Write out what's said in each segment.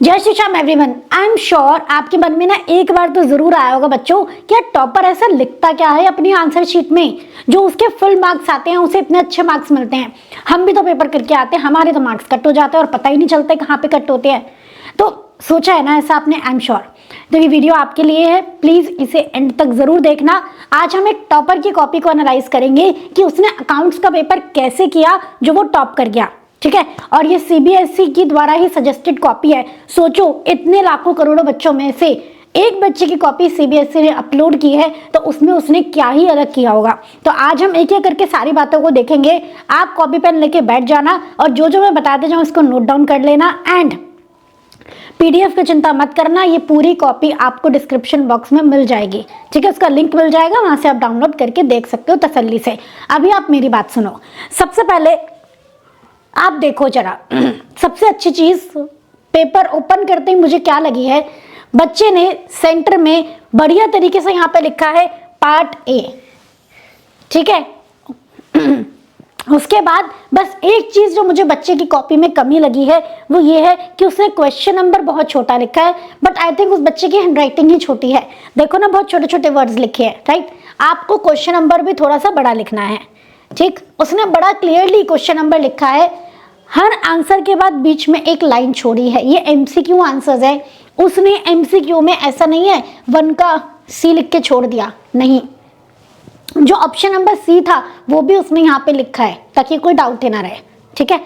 जय Shri Shyam everyone. I am sure आपके मन में ना एक बार तो जरूर आया होगा बच्चों कि यार टॉपर ऐसा लिखता क्या है अपनी आंसर शीट में, जो उसके फुल मार्क्स आते हैं उसे इतने अच्छे मार्क्स मिलते हैं। हम भी तो पेपर करके आते हैं, हमारे तो मार्क्स कट हो जाते हैं और पता ही नहीं चलता कहाँ पे कट होते हैं। तो सोचा है ना ऐसा आपने, आई एम श्योर। तो ये वीडियो आपके लिए है, प्लीज इसे एंड तक जरूर देखना। आज हम एक टॉपर की कॉपी को एनालाइज करेंगे कि उसने अकाउंट्स का पेपर कैसे किया जो वो टॉप कर गया, ठीक है। और ये सीबीएसई की द्वारा ही सजेस्टेड कॉपी है। सोचो इतने लाखों करोड़ों बच्चों में से एक बच्चे की कॉपी सीबीएसई ने अपलोड की है, तो उसमें उसने क्या ही अलग किया होगा। तो आज हम एक एक करके सारी बातों को देखेंगे। आप कॉपी पेन लेके बैठ जाना और जो जो मैं बताते जाऊँ उसको नोट डाउन कर लेना। एंड पीडीएफ की चिंता मत करना, ये पूरी कॉपी आपको डिस्क्रिप्शन बॉक्स में मिल जाएगी, ठीक है। उसका लिंक मिल जाएगा, वहां से आप डाउनलोड करके देख सकते हो तसल्ली से। अभी आप मेरी बात सुनो। सबसे पहले आप देखो जरा, सबसे अच्छी चीज पेपर ओपन करते ही मुझे क्या लगी है, बच्चे ने सेंटर में बढ़िया तरीके से यहाँ पे लिखा है पार्ट ए, ठीक है। उसके बाद बस एक चीज जो मुझे बच्चे की कॉपी में कमी लगी है वो ये है कि उसने क्वेश्चन नंबर बहुत छोटा लिखा है। बट आई थिंक उस बच्चे की हैंडराइटिंग ही छोटी है। देखो ना, बहुत छोटे छोटे वर्ड्स लिखे हैं, राइट। आपको क्वेश्चन नंबर भी थोड़ा सा बड़ा लिखना है, ठीक। उसने बड़ा क्लियरली क्वेश्चन नंबर लिखा है। हर आंसर के बाद बीच में एक लाइन छोड़ी है। ये एमसीक्यू आंसर्स है। उसने एमसीक्यू में ऐसा नहीं है 1 का सी लिख के छोड़ दिया, नहीं। जो ऑप्शन नंबर सी था वो भी उसने यहाँ पे लिखा है ताकि कोई डाउट ही ना रहे, ठीक है।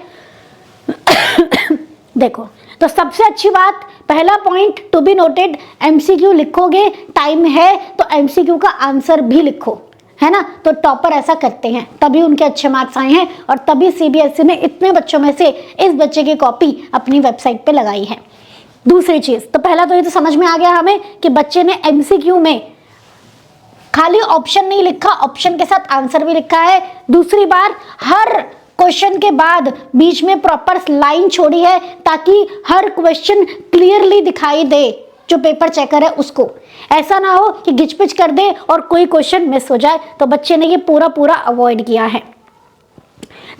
देखो, तो सबसे अच्छी बात, पहला point to be noted, MCQ लिखोगे टाइम है तो एमसीक्यू का आंसर भी लिखो, है ना। तो टॉपर ऐसा करते हैं, तभी उनके अच्छे मार्क्स आए हैं और तभी सीबीएसई ने इतने बच्चों में से इस बच्चे की कॉपी अपनी वेबसाइट पे लगाई है। दूसरी चीज, तो पहला तो ये तो समझ में आ गया हमें कि बच्चे ने एमसीक्यू में खाली ऑप्शन नहीं लिखा, ऑप्शन के साथ आंसर भी लिखा है। दूसरी बार, हर क्वेश्चन के बाद बीच में प्रॉपर लाइन छोड़ी है ताकि हर क्वेश्चन क्लियरली दिखाई दे जो पेपर चेकर है उसको। ऐसा ना हो कि घिचपिच कर दे और कोई क्वेश्चन मिस हो जाए। तो बच्चे ने ये पूरा अवॉइड किया है।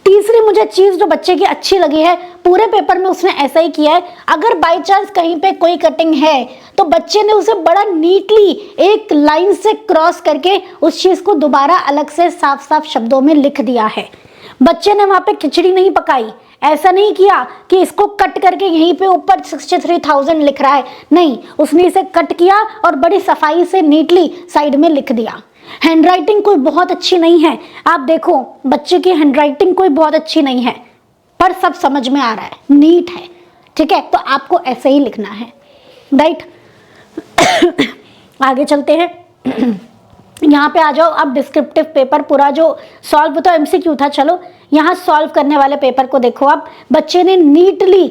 तीसरी मुझे चीज जो बच्चे की अच्छी लगी है, पूरे पेपर में उसने ऐसा ही किया है। अगर बाय चांस कहीं पे कोई कटिंग है तो बच्चे ने उसे बड़ा नीटली एक लाइन से क्रॉस करके उस चीज को दोबारा अलग से साफ साफ शब्दों में लिख दिया है। बच्चे ने वहां पे खिचड़ी नहीं पकाई, ऐसा नहीं किया कि इसको कट करके यहीं पे ऊपर 63,000 लिख रहा है, नहीं। उसने इसे कट किया और बड़ी सफाई से नीटली साइड में लिख दिया। हैंडराइटिंग कोई बहुत अच्छी नहीं है, आप देखो बच्चे की हैंडराइटिंग कोई बहुत अच्छी नहीं है, पर सब समझ में आ रहा है, नीट है, ठीक है। तो आपको ऐसे ही लिखना है, राइट। आगे चलते हैं। यहाँ पे आ जाओ आप। डिस्क्रिप्टिव पेपर पूरा जो सॉल्व तो एमसीक्यू था, चलो यहाँ सॉल्व करने वाले पेपर को देखो आप। बच्चे ने नीटली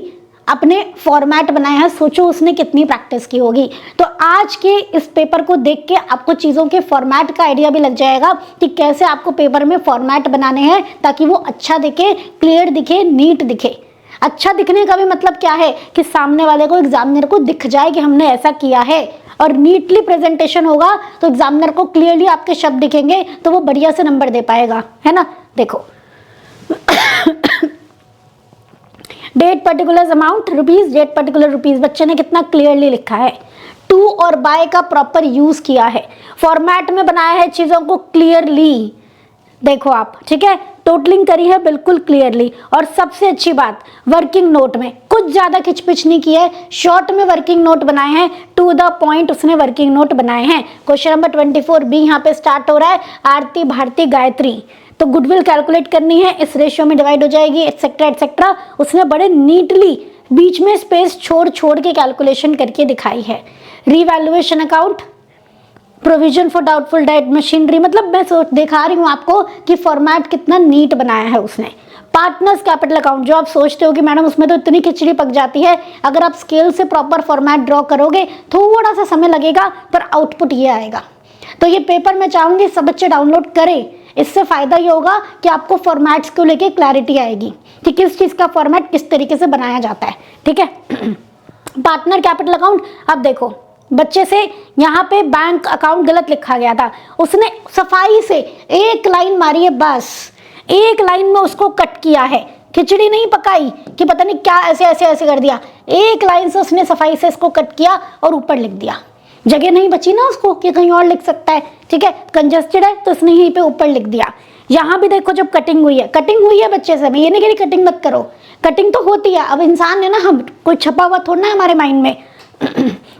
अपने फॉर्मेट बनाया है। सोचो उसने कितनी प्रैक्टिस की होगी। तो आज के इस पेपर को देख के आपको चीज़ों के फॉर्मेट का आइडिया भी लग जाएगा कि कैसे आपको पेपर में फॉर्मेट बनाने हैं ताकि वो अच्छा दिखे, क्लियर दिखे, नीट दिखे। अच्छा दिखने का भी मतलब क्या है कि सामने वाले को, एग्जामिनर को दिख जाए कि हमने ऐसा किया है। और नीटली प्रेजेंटेशन होगा तो एग्जामिनर को क्लियरली आपके शब्द दिखेंगे तो वो बढ़िया से नंबर दे पाएगा, है ना। देखो, that particular amount rupees, that particular rupees, बच्चे ने कितना क्लियरली लिखा है। टू और बाय का प्रॉपर यूज किया है, फॉर्मेट में बनाया है चीजों को क्लियरली। देखो आप, ठीक है, टोटलिंग करी है बिल्कुल क्लियरली। और सबसे अच्छी बात, वर्किंग नोट में कुछ ज्यादा खिचपिच नहीं की है, शॉर्ट में वर्किंग नोट बनाए हैं, टू द पॉइंट उसने वर्किंग नोट बनाए हैं। क्वेश्चन नंबर 24 बी यहाँ पे स्टार्ट हो रहा है, आरती भारती गायत्री। तो गुडविल कैलकुलेट करनी है, इस रेशियो में डिवाइड हो जाएगी, एटसेट्रा एटसेट्रा। उसने बड़े नीटली बीच में स्पेस छोड़ छोड़ के कैलकुलेशन करके दिखाई है। Revaluation account, provision for doubtful debt machinery, मतलब मैं दिखा रही हूँ आपको कि फॉर्मेट कितना नीट बनाया है उसने। पार्टनर्स कैपिटल अकाउंट, जो आप सोचते हो कि मैडम उसमें तो इतनी खिचड़ी पक जाती है, अगर आप स्केल से प्रॉपर फॉर्मेट ड्रॉ करोगे थोड़ा सा समय लगेगा पर आउटपुट ये आएगा। तो ये पेपर मैं चाहूंगी सब बच्चे डाउनलोड करें। इससे फायदा ये होगा कि आपको फॉर्मेट्स को लेके क्लैरिटी आएगी कि किस चीज का फॉर्मेट किस तरीके से बनाया जाता है, ठीक है। पार्टनर कैपिटल अकाउंट, अब देखो बच्चे से यहाँ पे बैंक अकाउंट गलत लिखा गया था, उसने सफाई से एक लाइन मारी है, बस एक लाइन में उसको कट किया है खिचड़ी नहीं पकाई कि पता नहीं क्या ऐसे ऐसे ऐसे कर दिया, एक लाइन से उसने सफाई से इसको कट किया और ऊपर लिख दिया। जगह नहीं बची ना उसको कि कहीं और लिख सकता है, ठीक है, कंजस्टेड है तो उसने यहीं पे ऊपर लिख दिया। यहाँ भी देखो जब कटिंग हुई है बच्चे से, मैं ये नहीं कह रही कटिंग मत करो, कटिंग तो होती है, अब इंसान है ना, हम कोई छपा हुआ थोड़ा ना हमारे माइंड में।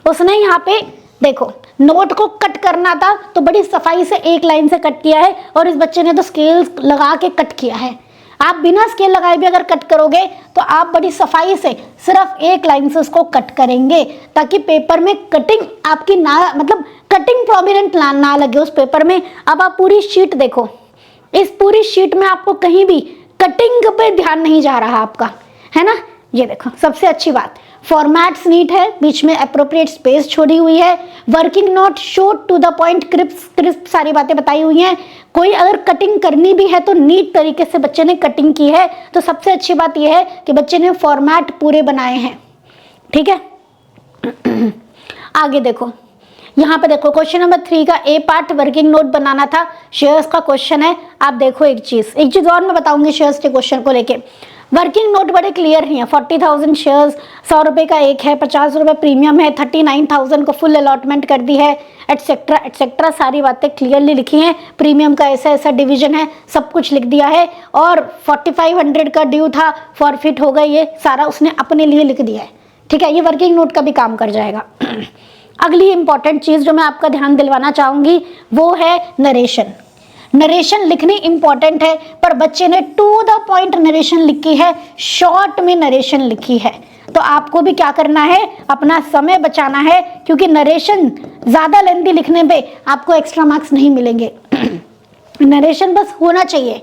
उसने यहाँ पे देखो नोट को कट करना था तो बड़ी सफाई से एक लाइन से कट किया है, और इस बच्चे ने तो स्केल लगा के कट किया है। आप बिना स्केल लगाए भी अगर कट करोगे तो आप बड़ी सफाई से सिर्फ एक लाइन से उसको कट करेंगे, ताकि पेपर में कटिंग आपकी ना, मतलब कटिंग प्रोमिनेंट ना लगे उस पेपर में। अब आप पूरी शीट देखो, इस पूरी शीट में आपको कहीं भी कटिंग पे ध्यान नहीं जा रहा आपका, है ना। ये देखो सबसे अच्छी बात, फॉर्मेट्स नीट है, बीच में अप्रोप्रिएट स्पेस छोड़ी हुई है, working note short to the point, crisp सारी बातें बताई हुई हैं। कोई अगर कटिंग करनी भी है तो नीट तरीके से बच्चे ने कटिंग की है। तो सबसे अच्छी बात यह है कि बच्चे ने फॉर्मेट पूरे बनाए हैं, ठीक है। आगे देखो, यहाँ पे देखो क्वेश्चन नंबर 3 का ए पार्ट वर्किंग नोट बनाना था, शेयर्स का क्वेश्चन है। आप देखो एक चीज और मैं बताऊंगी शेयर्स के क्वेश्चन को लेके। वर्किंग नोट बड़े क्लियर ही है, 40,000 शेयर्स, 100 रुपए का एक है, 50 रुपए प्रीमियम है, 39,000 को फुल अलॉटमेंट कर दी है, एटसेट्रा एटसेट्रा, सारी बातें क्लियरली लिखी हैं। प्रीमियम का ऐसा ऐसा डिवीजन है, सब कुछ लिख दिया है। और 4500 का ड्यू था, फॉरफिट हो गई, ये सारा उसने अपने लिए लिख दिया है, ठीक है। ये वर्किंग नोट का भी काम कर जाएगा। अगली इंपॉर्टेंट चीज जो मैं आपका ध्यान दिलवाना चाहूंगी वो है नरेशन। नरेशन लिखनी इंपॉर्टेंट है, पर बच्चे ने टू द पॉइंट नरेशन लिखी है, शॉर्ट में नरेशन लिखी है। तो आपको भी क्या करना है, अपना समय बचाना है, क्योंकि नरेशन ज्यादा लेंथी लिखने पे आपको एक्स्ट्रा मार्क्स नहीं मिलेंगे। नरेशन बस होना चाहिए,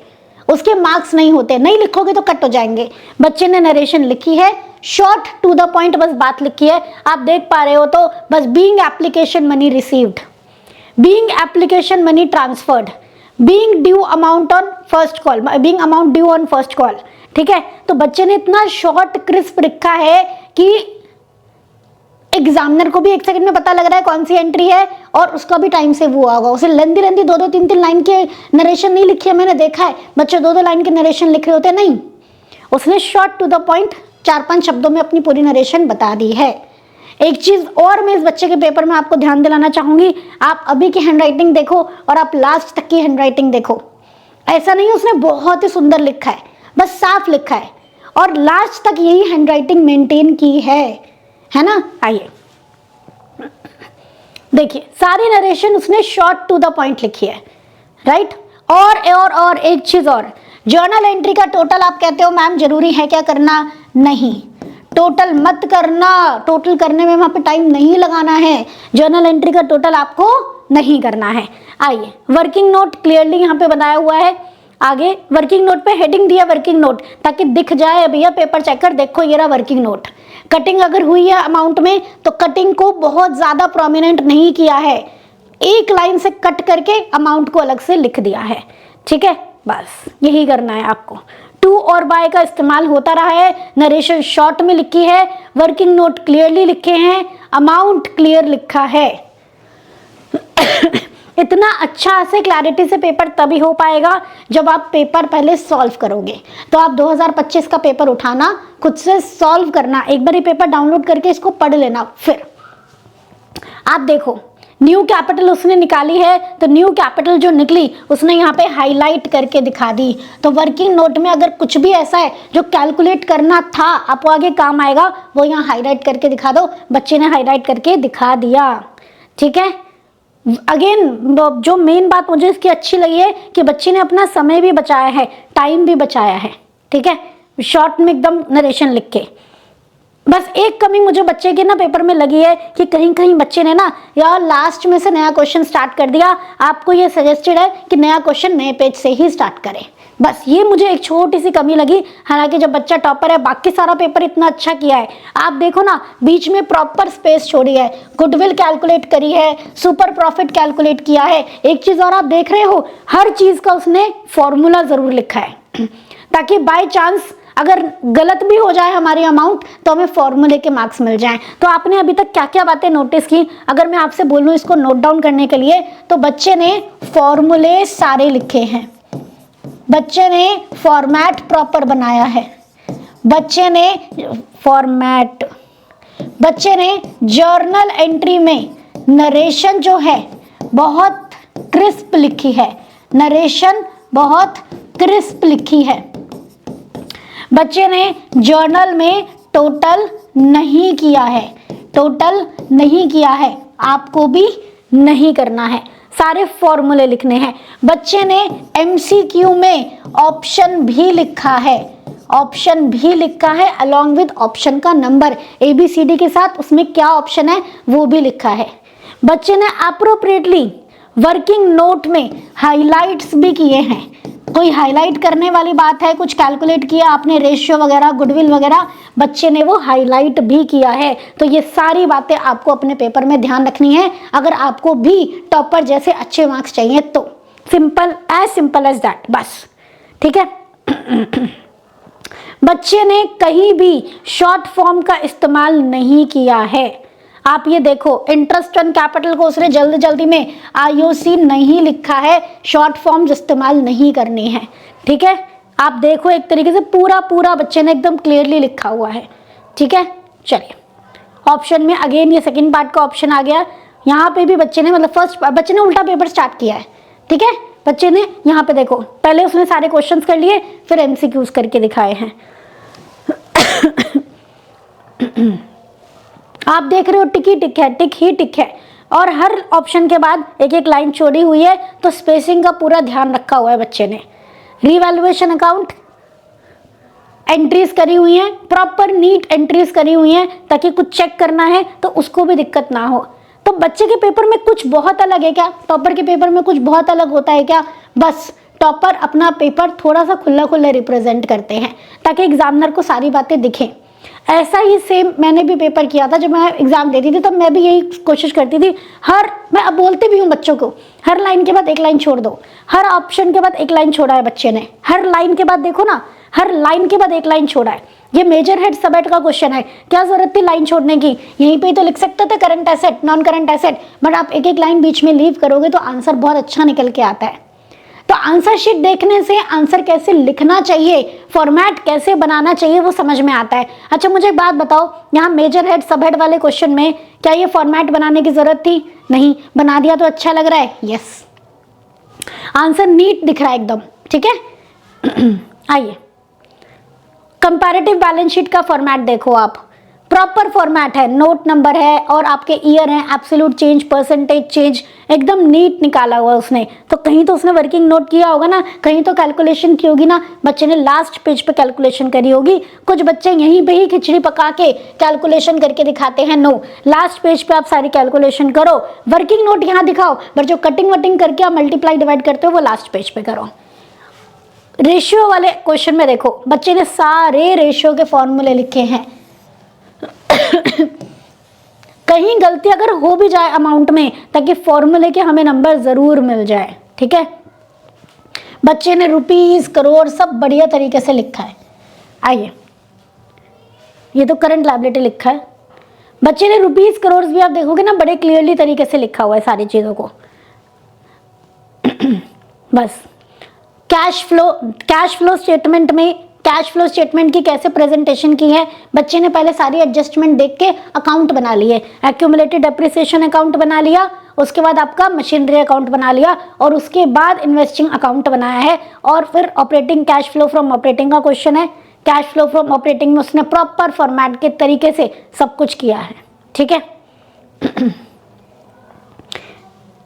उसके मार्क्स नहीं होते, नहीं लिखोगे तो कट हो जाएंगे। बच्चे ने नरेशन लिखी है, शॉर्ट टू द पॉइंट बस बात लिखी है। आप देख पा रहे हो तो बस being application money received, being application money transferred, being due amount on first call, being amount due on first call, ठीक है। तो बच्चे ने इतना शॉर्ट क्रिस्प लिखा है कि एग्जामिनर को भी एक सेकंड में पता लग रहा है कौन सी एंट्री है, और उसका भी टाइम सेव हुआ होगा। उसे लेंदी लेंदी 2-2 3-3 लाइन के नरेशन नहीं लिखी है, मैंने देखा है बच्चे 2-2 लाइन के नरेशन लिख रहे होते, नहीं, उसने शॉर्ट टू द पॉइंट 4-5 शब्दों में अपनी पूरी नरेशन बता दी है। एक चीज और मैं इस बच्चे के पेपर में आपको ध्यान दिलाना चाहूंगी, आप अभी की हैंडराइटिंग देखो और आप लास्ट तक की हैंडराइटिंग देखो। ऐसा नहीं उसने बहुत ही सुंदर लिखा है, बस साफ लिखा है, और लास्ट तक यही हैंडराइटिंग मेंटेन की है ना। आइए देखिए, सारी नरेशन उसने शॉर्ट टू द पॉइंट लिखी है, राइट। और एक चीज और, जर्नल एंट्री का टोटल आप कहते हो मैम जरूरी है क्या करना, नहीं, टोटल मत करना, टोटल करने में वहां पे टाइम नहीं लगाना है, जर्नल एंट्री का टोटल आपको नहीं करना है। आइए, वर्किंग नोट क्लियरली यहाँ पे बनाया हुआ है। आगे वर्किंग नोट पे हेडिंग दिया वर्किंग नोट, ताकि दिख जाए भैया पेपर चेकर देखो ये रहा वर्किंग नोट। कटिंग अगर हुई है अमाउंट में तो कटिंग को बहुत ज्यादा प्रोमिनेंट नहीं किया है, एक लाइन से कट करके अमाउंट को अलग से लिख दिया है, ठीक है। बस यही करना है आपको। टू और बाय का इस्तेमाल होता रहा है, नरेशन शॉर्ट में लिखी है, वर्किंग नोट क्लियरली लिखे हैं, अमाउंट क्लियर लिखा है। इतना अच्छा से क्लैरिटी से पेपर तभी हो पाएगा जब आप पेपर पहले सॉल्व करोगे। तो आप 2025 का पेपर उठाना, खुद से सॉल्व करना, एक बार ये पेपर डाउनलोड करके इसको पढ़ लेना। फिर आप देखो न्यू कैपिटल उसने निकाली है, तो न्यू कैपिटल जो निकली उसने यहाँ पे हाईलाइट करके दिखा दी। तो वर्किंग नोट में अगर कुछ भी ऐसा है जो कैलकुलेट करना था आपको आगे काम आएगा, वो यहाँ हाईलाइट करके दिखा दो। बच्चे ने हाईलाइट करके दिखा दिया, ठीक है। अगेन जो मेन बात मुझे इसकी अच्छी लगी है कि बच्चे ने अपना समय भी बचाया है, टाइम भी बचाया है, ठीक है, शॉर्ट में एकदम नरेशन लिख के। बस एक कमी मुझे बच्चे के ना पेपर में लगी है कि कहीं कहीं बच्चे ने ना यार लास्ट में से नया क्वेश्चन स्टार्ट कर दिया। आपको ये सजेस्टेड है कि नया क्वेश्चन नए पेज से ही स्टार्ट करें, बस ये मुझे एक छोटी सी कमी लगी। हालांकि जब बच्चा टॉपर है, बाकी सारा पेपर इतना अच्छा किया है, आप देखो ना बीच में प्रॉपर स्पेस छोड़ी है, गुडविल कैलकुलेट करी है, सुपर प्रॉफिट कैलकुलेट किया है। एक चीज और आप देख रहे हो, हर चीज का उसने फॉर्मूला जरूर लिखा है, ताकि बाय चांस अगर गलत भी हो जाए हमारी अमाउंट तो हमें फॉर्मूले के मार्क्स मिल जाएं। तो आपने अभी तक क्या क्या बातें नोटिस की, अगर मैं आपसे बोलूं इसको नोट डाउन करने के लिए, तो बच्चे ने फॉर्मूले सारे लिखे हैं, बच्चे ने फॉर्मेट प्रॉपर बनाया है, बच्चे ने फॉर्मेट, बच्चे ने जर्नल एंट्री में नरेशन जो है बहुत क्रिस्प लिखी है, नरेशन बहुत क्रिस्प लिखी है। बच्चे ने जर्नल में टोटल नहीं किया है, टोटल नहीं किया है, आपको भी नहीं करना है, सारे फॉर्मूले लिखने हैं। बच्चे ने एमसीक्यू में ऑप्शन भी लिखा है, ऑप्शन भी लिखा है अलॉन्ग विद ऑप्शन का नंबर, ABCD के साथ उसमें क्या ऑप्शन है वो भी लिखा है। बच्चे ने अप्रोप्रिएटली वर्किंग नोट में हाइलाइट्स भी किए हैं, कोई हाईलाइट करने वाली बात है, कुछ कैलकुलेट किया आपने, रेशियो वगैरह, गुडविल वगैरह, बच्चे ने वो हाईलाइट भी किया है। तो ये सारी बातें आपको अपने पेपर में ध्यान रखनी है अगर आपको भी टॉपर जैसे अच्छे मार्क्स चाहिए तो। सिंपल एज दैट, बस, ठीक है। बच्चे ने कहीं भी शॉर्ट फॉर्म का इस्तेमाल नहीं किया है। आप ये देखो, इंटरेस्ट ऑन कैपिटल को उसने जल्दी जल्दी में IOC नहीं लिखा है, शॉर्ट फॉर्म्स इस्तेमाल नहीं करनी है, ठीक है। आप देखो एक तरीके से पूरा बच्चे ने एकदम क्लियरली लिखा हुआ है, ठीक है। चलिए ऑप्शन में अगेन ये सेकंड पार्ट का ऑप्शन आ गया। यहाँ पे भी बच्चे ने, मतलब फर्स्ट बच्चे ने उल्टा पेपर स्टार्ट किया है, ठीक है। बच्चे ने यहाँ पे देखो, पहले उसने सारे क्वेश्चंस कर लिए, फिर MCQs करके दिखाए हैं। आप देख रहे हो टिक ही टिक है, टिक ही टिक है, और हर ऑप्शन के बाद एक एक लाइन छोड़ी हुई है, तो स्पेसिंग का पूरा ध्यान रखा हुआ है बच्चे ने। रीवैल्यूएशन अकाउंट एंट्रीज करी हुई हैं, प्रॉपर नीट एंट्रीज करी हुई हैं, ताकि कुछ चेक करना है तो उसको भी दिक्कत ना हो। तो बच्चे के पेपर में कुछ बहुत अलग है क्या? टॉपर के पेपर में कुछ बहुत अलग होता है क्या? बस टॉपर अपना पेपर थोड़ा सा खुला खुला रिप्रेजेंट करते हैं ताकि एग्जामिनर को सारी बातें दिखें। ऐसा ही सेम मैंने भी पेपर किया था, जब मैं एग्जाम देती थी तब मैं भी यही कोशिश करती थी। मैं अब बोलती भी हूँ बच्चों को, हर लाइन के बाद एक लाइन छोड़ दो, हर ऑप्शन के बाद एक लाइन छोड़ा है बच्चे ने, हर लाइन के बाद देखो ना, हर लाइन के बाद एक लाइन छोड़ा है। ये मेजर हेड सब हेड का क्वेश्चन है, क्या जरूरत थी लाइन छोड़ने की? यहीं पे तो लिख सकते थे current asset, non current asset, but आप एक एक लाइन बीच में लीव करोगे तो आंसर बहुत अच्छा निकल के आता है। तो आंसर शीट देखने से आंसर कैसे लिखना चाहिए, फॉर्मेट कैसे बनाना चाहिए वो समझ में आता है। अच्छा मुझे एक बात बताओ, यहाँ मेजर हेड सब हेड वाले क्वेश्चन में क्या ये फॉर्मेट बनाने की जरूरत थी? नहीं, बना दिया तो अच्छा लग रहा है, यस, आंसर नीट दिख रहा है एकदम, ठीक है। आइए कंपैरेटिव बैलेंस शीट का फॉर्मेट देखो आप, प्रॉपर फॉर्मेट है, नोट नंबर है और आपके ईयर है, एब्सोल्यूट चेंज, परसेंटेज चेंज, एकदम नीट निकाला हुआ उसने। तो कहीं तो उसने वर्किंग नोट किया होगा ना, कहीं तो कैलकुलेशन की होगी ना, बच्चे ने लास्ट पेज पे कैलकुलेशन करी होगी। कुछ बच्चे यहीं पे ही खिचड़ी पका के कैलकुलेशन करके दिखाते हैं, नो, लास्ट पेज पे आप सारी कैलकुलेशन करो, वर्किंग नोट यहाँ दिखाओ, बट जो कटिंग वटिंग करके आप मल्टीप्लाई डिवाइड करते हो वो लास्ट पेज पे करो। रेशियो वाले क्वेश्चन में देखो, बच्चे ने सारे रेशियो के फॉर्मूले लिखे हैं। कहीं गलती अगर हो भी जाए अमाउंट में, ताकि फॉर्मूले के हमें नंबर जरूर मिल जाए, ठीक है। बच्चे ने रुपीस, करोड़ सब बढ़िया तरीके से लिखा है। आइए, ये तो करंट लायबिलिटी लिखा है, बच्चे ने रुपीस करोड़ भी आप देखोगे ना बड़े क्लियरली तरीके से लिखा हुआ है सारी चीजों को। बस कैश फ्लो स्टेटमेंट में, कैश फ्लो स्टेटमेंट की कैसे प्रेजेंटेशन की है, बच्चे ने पहले सारी एडजस्टमेंट देख के अकाउंट बना लिए, एक्यूमुलेटेड डेप्रिसिएशन अकाउंट बना लिया, उसके बाद आपका मशीनरी अकाउंट बना लिया, और उसके बाद इन्वेस्टिंग अकाउंट बनाया है, और फिर operating cash flow from operating का क्वेश्चन है। कैश फ्लो फ्रॉम ऑपरेटिंग में उसने प्रॉपर फॉर्मेट के तरीके से सब कुछ किया है, ठीक है।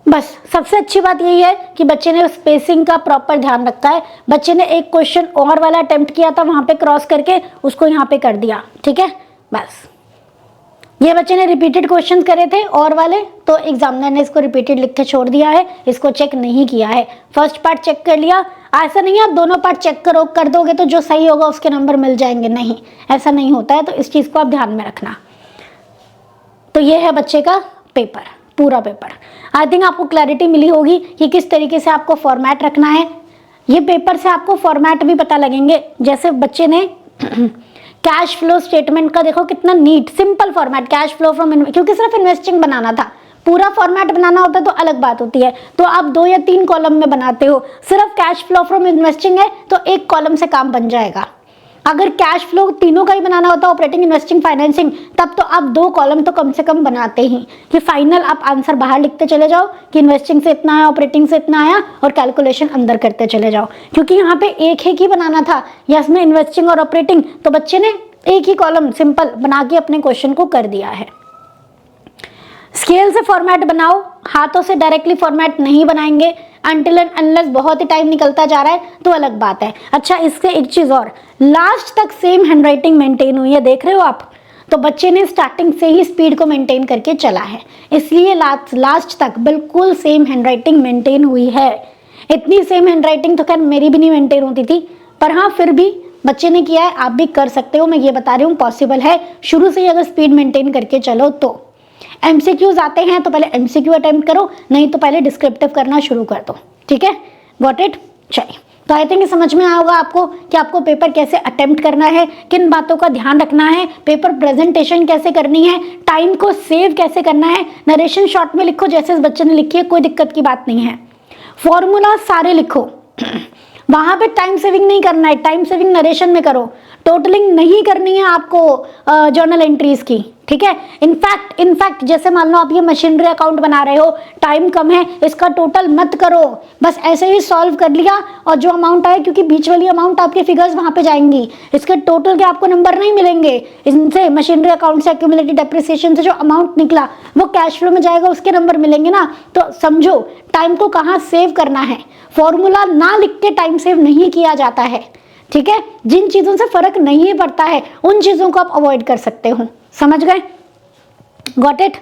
बस सबसे अच्छी बात यही है कि बच्चे ने स्पेसिंग का प्रॉपर ध्यान रखा है। बच्चे ने एक क्वेश्चन और वाला अटेम्प्ट किया था, वहां पे क्रॉस करके उसको यहाँ पे कर दिया, ठीक है। बस ये बच्चे ने रिपीटेड क्वेश्चन करे थे और वाले, तो एग्जामिनर ने इसको रिपीटेड लिख के छोड़ दिया है, इसको चेक नहीं किया है। फर्स्ट पार्ट चेक कर लिया, ऐसा नहीं है आप दोनों पार्ट चेक कर दोगे तो जो सही होगा उसके नंबर मिल जाएंगे, नहीं, ऐसा नहीं होता है। तो इस चीज को आप ध्यान में रखना। तो ये है बच्चे का पेपर, पूरा पेपर। आई थिंक आपको क्लैरिटी मिली होगी कि किस तरीके से आपको फॉर्मेट रखना है। ये पेपर से आपको फॉर्मेट भी पता लगेंगे। जैसे बच्चे ने कैश फ्लो स्टेटमेंट का देखो कितना neat simple format, cash flow from, क्योंकि सिर्फ इन्वेस्टिंग बनाना था, पूरा फॉर्मेट बनाना होता है तो अलग बात होती है। तो आप 2 या 3 कॉलम में बनाते हो, सिर्फ कैश फ्लो फ्रॉम इन्वेस्टिंग है तो एक कॉलम से काम बन जाएगा। अगर कैश फ्लो तीनों का ही बनाना होता है, ऑपरेटिंग, इन्वेस्टिंग, फाइनेंसिंग, तब तो आप 2 कॉलम तो कम से कम बनाते ही, कि फाइनल आप आंसर बाहर लिखते चले जाओ कि इन्वेस्टिंग से इतना आया, ऑपरेटिंग से इतना आया, और कैलकुलेशन अंदर करते चले जाओ। क्योंकि यहाँ पे एक ही बनाना था, यस में इन्वेस्टिंग और ऑपरेटिंग, तो बच्चे ने एक ही कॉलम सिंपल बना के अपने क्वेश्चन को कर दिया है। स्केल से फॉर्मेट बनाओ, हाथों से डायरेक्टली फॉर्मेट नहीं बनाएंगे, अनटिल एंड अनलेस बहुत ही टाइम निकलता जा रहा है तो अलग बात है। अच्छा, इससे एक चीज और, लास्ट तक सेम हैंडराइटिंग मेंटेन हुई है, देख रहे हो आप, तो बच्चे ने स्टार्टिंग से ही स्पीड को मेंटेन करके चला है, इसलिए लास्ट तक बिल्कुल सेम हैंडराइटिंग मेंटेन हुई है। इतनी सेम हैंडराइटिंग तो खैर मेरी भी नहीं मेंटेन होती थी, पर हाँ फिर भी बच्चे ने किया है, आप भी कर सकते हो, मैं ये बता रही हूँ पॉसिबल है शुरू से ही अगर स्पीड मेंटेन करके चलो तो। एमसीक्यूज आते हैं तो पहले एमसीक्यू अटेम्प्ट करो, नहीं तो पहले डिस्क्रिप्टिव करना शुरू कर दो, ठीक है, गॉट इट। चलिए, तो आई थिंक समझ में आया होगा आपको कि आपको पेपर कैसे अटेम्प्ट करना है, किन बातों का ध्यान रखना है, पेपर प्रेजेंटेशन कैसे करनी है, टाइम को सेव कैसे करना है, नरेशन शॉर्ट में लिखो जैसे इस बच्चे ने लिखी है, कोई दिक्कत की बात नहीं है, फॉर्मूला सारे लिखो वहां पे टाइम सेविंग नहीं करना है, टाइम सेविंग नरेशन में करो, टोटलिंग नहीं करनी है आपको जर्नल एंट्रीज की, ठीक है। इनफैक्ट जैसे मान लो आप ये मशीनरी अकाउंट बना रहे हो, टाइम कम है, इसका टोटल मत करो, बस ऐसे ही सॉल्व कर लिया और जो अमाउंट आए, क्योंकि बीच वाली अमाउंट आपके फिगर्स वहां पे जाएंगी, इसके टोटल के आपको नंबर नहीं मिलेंगे, इनसे मशीनरी अकाउंट से एक्यूमुलेटेड डेप्रिसिएशन से जो अमाउंट निकला वो कैश फ्लो में जाएगा, उसके नंबर मिलेंगे ना। तो समझो टाइम को कहाँ सेव करना है, फॉर्मूला ना लिख के टाइम सेव नहीं किया जाता है, ठीक है। जिन चीजों से फर्क नहीं पड़ता है उन चीजों को आप अवॉइड कर सकते हो, समझ गए, गॉट इट।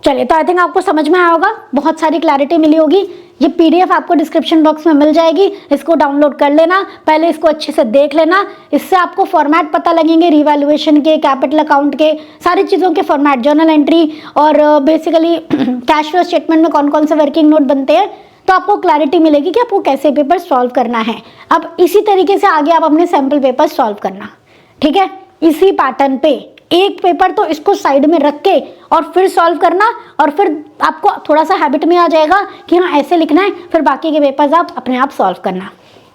चलिए, तो आई थिंक आपको समझ में आया होगा, बहुत सारी क्लैरिटी मिली होगी। ये पीडीएफ आपको डिस्क्रिप्शन बॉक्स में मिल जाएगी, इसको डाउनलोड कर लेना, पहले इसको अच्छे से देख लेना, इससे आपको फॉर्मेट पता लगेंगे रिवैल्यूएशन के, कैपिटल अकाउंट के, सारी चीज़ों के फॉर्मेट, जर्नल एंट्री और बेसिकली कैश फ्लो स्टेटमेंट में कौन कौन से वर्किंग नोट बनते हैं, तो आपको क्लैरिटी मिलेगी कि आपको कैसे पेपर सॉल्व करना है। अब इसी तरीके से आगे आप अपने सैम्पल पेपर सॉल्व करना, ठीक है, इसी पैटर्न पे एक पेपर तो इसको साइड में रख के और फिर सॉल्व करना, और फिर आपको थोड़ा सा हैबिट में आ जाएगा कि हाँ ऐसे लिखना है, फिर बाकी के पेपर्स आप अपने आप सॉल्व करना,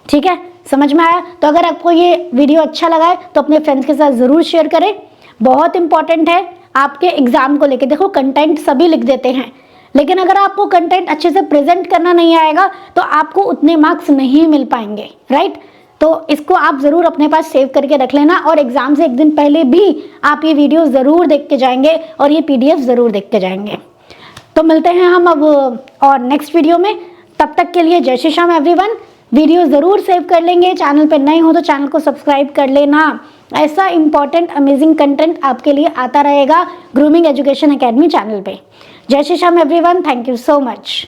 ठीक है, समझ में आया। तो अगर आपको ये वीडियो अच्छा लगा है तो अपने फ्रेंड्स के साथ जरूर शेयर करें, बहुत इंपॉर्टेंट है आपके एग्जाम को लेके। देखो कंटेंट सभी लिख देते हैं, लेकिन अगर आपको कंटेंट अच्छे से प्रेजेंट करना नहीं आएगा तो आपको उतने मार्क्स नहीं मिल पाएंगे, राइट। तो इसको आप जरूर अपने पास सेव करके रख लेना, और एग्जाम से एक दिन पहले भी आप ये वीडियो जरूर देख के जाएंगे और ये पीडीएफ जरूर देख के जाएंगे। तो मिलते हैं हम अब और नेक्स्ट वीडियो में, तब तक के लिए जय श्री श्याम एवरीवन। वीडियो जरूर सेव कर लेंगे, चैनल पे नए हो तो चैनल को सब्सक्राइब कर लेना, ऐसा इंपॉर्टेंट अमेजिंग कंटेंट आपके लिए आता रहेगा ग्रूमिंग एजुकेशन एकेडमी चैनल पे। जय Shri Shyam everyone, thank you so much.